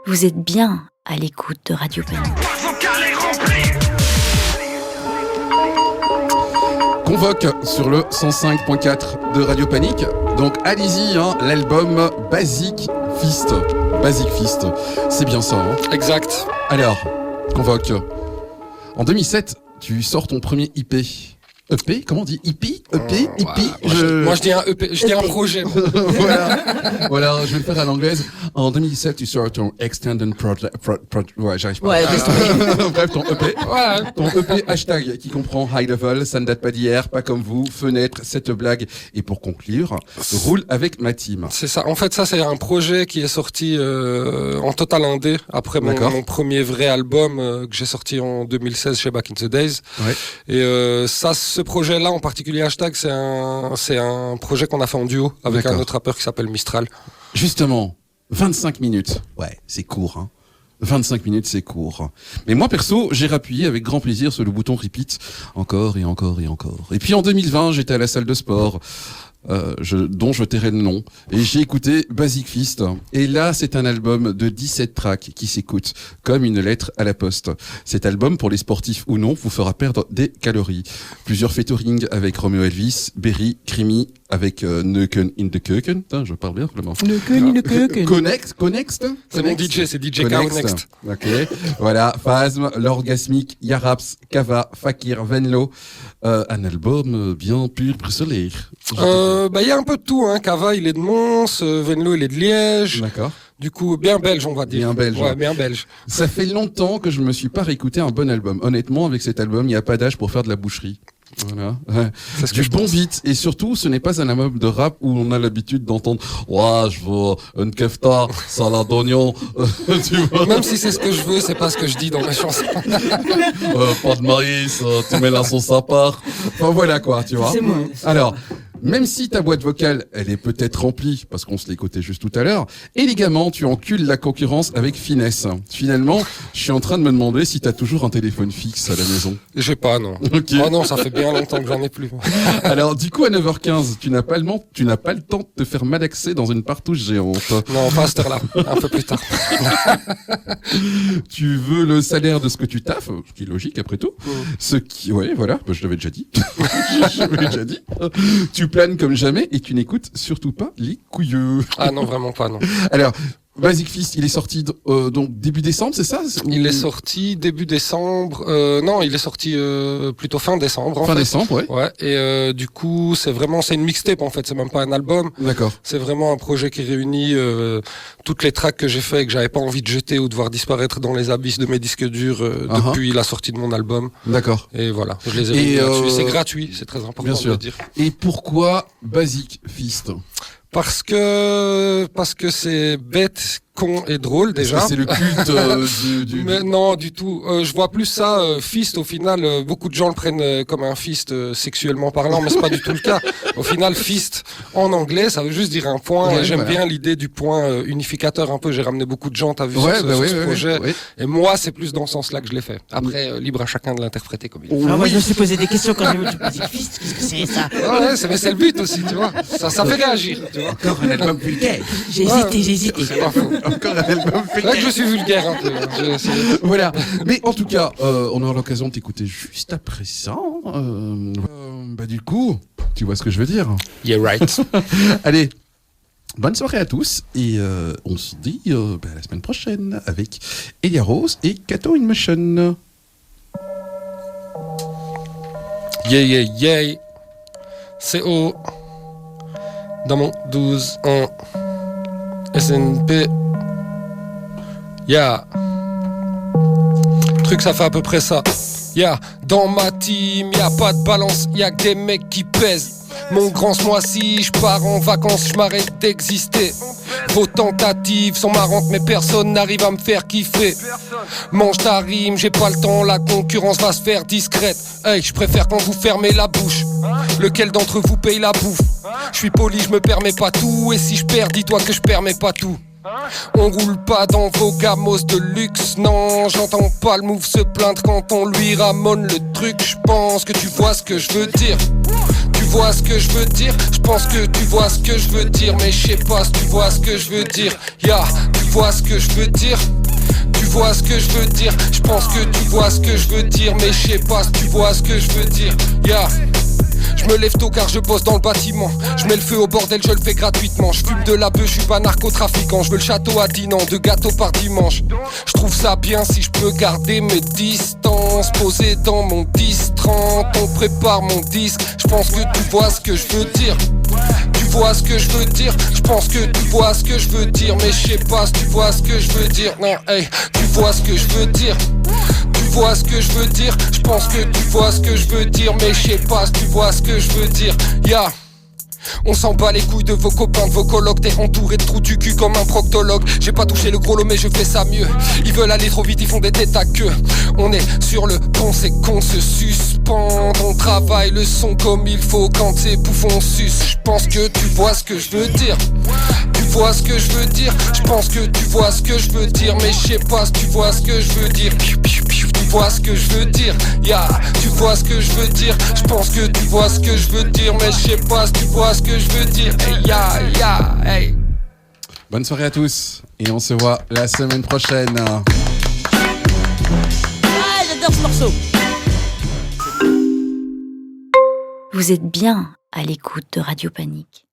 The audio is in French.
Vous êtes bien à l'écoute de Radio Panique. Convoque sur le 105.4 de Radio Panique. Donc allez-y, l'album Basic Fist. Basic Fist, c'est bien ça. Exact. Alors, Convoque. En 2007, tu sors ton premier IP. EP, comment on dit? EP? EP? Moi je dis un EP, je dis un projet. Voilà, je vais le faire à l'anglaise. En 2017, tu sors ton Extended Project. Ouais, j'arrive pas. Ouais, Bref, ton EP. Voilà. Ton EP hashtag qui comprend High Level, ça ne date pas d'hier, pas comme vous, Fenêtre, cette blague. Et pour conclure, roule avec ma team. C'est ça. En fait, ça c'est un projet qui est sorti en total indé après mon premier vrai album que j'ai sorti en 2016 chez Back in the Days. Ouais. Et ce projet-là en particulier hashtag, c'est un projet qu'on a fait en duo avec un autre rappeur qui s'appelle Mistral. Justement, 25 minutes. Ouais, c'est court, hein. 25 minutes, c'est court. Mais moi, perso, j'ai rappuyé avec grand plaisir sur le bouton repeat encore et encore et encore. Et puis en 2020, j'étais à la salle de sport, dont je tairai le nom, et j'ai écouté Basic Fist. Et là, c'est un album de 17 tracks qui s'écoute comme une lettre à la poste. Cet album, pour les sportifs ou non, vous fera perdre des calories. Plusieurs featuring avec Romeo Elvis, Berry, Krimi, avec Neuken in the Keuken. Je parle bien, vraiment. Neuken in the Keuken. Connext. C'est mon DJ, c'est DJ Next. Ok. Voilà. Phasm, l'orgasmique, Yaraps, Kava, Fakir, Venlo. Un album bien pur, solaire. Il y a un peu de tout, hein. Kava, il est de Mons, Venlo, il est de Liège. D'accord. Du coup, bien belge, on va dire. Bien belge. Ouais, bien belge. Ça fait longtemps que je me suis pas réécouté un bon album. Honnêtement, avec cet album, il n'y a pas d'âge pour faire de la boucherie. Voilà. Ouais. C'est ce que du je bon pense. beat. Et surtout, ce n'est pas un album de rap où on a l'habitude d'entendre « Ouais, je veux une kefta, salade d'oignon. » Tu vois. Même si c'est ce que je veux, c'est pas ce que je dis dans mes chansons. Pas de maïs, tu mets la sauce à part. Enfin, voilà quoi, tu vois. C'est moi. Alors, même si ta boîte vocale, elle est peut-être remplie, parce qu'on se l'écoutait juste tout à l'heure, élégamment, tu encules la concurrence avec finesse. Finalement, je suis en train de me demander si t'as toujours un téléphone fixe à la maison. J'ai pas, non. Ok. Oh non, ça fait bien longtemps que j'en ai plus. Alors, du coup, à 9h15, tu n'as pas le temps de te faire malaxer dans une partouche géante. Non, pas à cette heure-là. Un peu plus tard. Tu veux le salaire de ce que tu taffes, ce qui est logique après tout. Ouais, voilà, je l'avais déjà dit. Je l'avais déjà dit. Tu planes comme jamais et tu n'écoutes surtout pas les couilleux. Ah non, vraiment pas, non. Alors, Basic Fist, il est sorti donc début décembre, c'est ça? Il est sorti début décembre. Non, il est sorti plutôt fin décembre. Fin décembre, ouais. Ouais. Et du coup, c'est une mixtape en fait. C'est même pas un album. D'accord. C'est vraiment un projet qui réunit toutes les tracks que j'ai fait et que j'avais pas envie de jeter ou de voir disparaître dans les abysses de mes disques durs depuis la sortie de mon album. D'accord. Et voilà, je les ai réunis là-dessus. C'est gratuit, c'est très important Bien sûr. de le dire. Et pourquoi Basic Fist? Parce que c'est bête, con et drôle déjà. Parce que c'est le culte du... Mais non, du tout. Je vois plus ça, fist, au final, beaucoup de gens le prennent comme un fist sexuellement parlant, mais c'est pas du tout le cas. Au final, fist, en anglais, ça veut juste dire un point. Ouais, et j'aime voilà. bien l'idée du point unificateur un peu. J'ai ramené beaucoup de gens, t'as vu, Ouais, sur bah ce oui, projet. oui. Et moi, c'est plus dans ce sens-là que je l'ai fait. Après, libre à chacun de l'interpréter comme il veut. Alors moi, je me suis posé des questions quand j'ai vu le Basic Fist. Qu'est-ce que c'est ça? Ouais, mais c'est le but aussi, tu vois. Ça fait réagir, tu vois. Encore un album vulgaire. J'ai hésité. C'est pas faux. Encore un album C'est vrai que je suis vulgaire un peu. Voilà. Mais en tout cas, on aura l'occasion de t'écouter juste après ça. Du coup, tu vois ce que je veux dire. Yeah, right. Allez, bonne soirée à tous et on se dit la semaine prochaine avec Elia Rose et Kato in Motion. Yeah. C'est haut. Dans mon 12 en SNP. Yeah. Truc, ça fait à peu près ça. Yeah. Dans ma team, y'a pas de balance, y'a que des mecs qui pèsent. Mon grand ce mois-ci, je pars en vacances, je m'arrête d'exister. Vos tentatives sont marrantes, mais personne n'arrive à me faire kiffer. Mange ta rime, j'ai pas le temps, la concurrence va se faire discrète. Hey, je préfère quand vous fermez la bouche. Lequel d'entre vous paye la bouffe? Je suis poli, je me permets pas tout. Et si je perds, dis-toi que je permets pas tout. On roule pas dans vos gamos de luxe, non, j'entends pas le move se plaindre quand on lui ramone le truc. Je pense que tu vois ce que je veux dire. Tu vois ce que je veux dire. Je pense que tu vois ce que je veux dire, mais je sais pas si tu vois ce que je veux dire. Ya, tu vois ce que je veux dire. Tu vois ce que je veux dire. Je pense que tu vois ce que je veux dire, mais je sais pas si tu vois ce que je veux dire. Yeah. Je me lève tôt car je bosse dans le bâtiment. Je mets le feu au bordel, je le fais gratuitement. Je fume de la bœuf, je suis pas narcotrafiquant. Je veux le château à Dinan, 2 gâteaux par dimanche. Je trouve ça bien si je peux garder mes distances. Posé dans mon 10-30, on prépare mon disque. Je pense que tu vois ce que je veux dire. Tu vois ce que je veux dire. Je pense que tu vois ce que je veux dire, mais je sais pas si tu vois ce que je veux dire. Non, hey, tu vois ce que je veux dire. Tu vois ce que je veux dire. Je pense que tu vois ce que je veux dire, mais je sais pas si tu vois ce que je veux dire. Yeah. On s'en bat les couilles de vos copains, de vos colocs. T'es entouré de trous du cul comme un proctologue. J'ai pas touché le gros lot mais je fais ça mieux. Ils veulent aller trop vite, ils font des têtes à queue. On est sur le pont, c'est qu'on se suspend. On travaille le son comme il faut. Quand c'est bouffon on suce. Je pense que tu vois ce que je veux dire. Tu vois ce que je veux dire. Je pense que tu vois ce que je veux dire, mais je sais pas si tu vois ce que je veux dire. Tu vois ce que je veux dire. Yeah. Tu vois ce que je veux dire. Je pense que tu vois ce que je veux dire, mais je sais pas si tu vois ce que je veux dire. Hey, yeah, hey. Bonne soirée à tous et on se voit la semaine prochaine. Ah, j'adore ce morceau. Vous êtes bien à l'écoute de Radio Panique.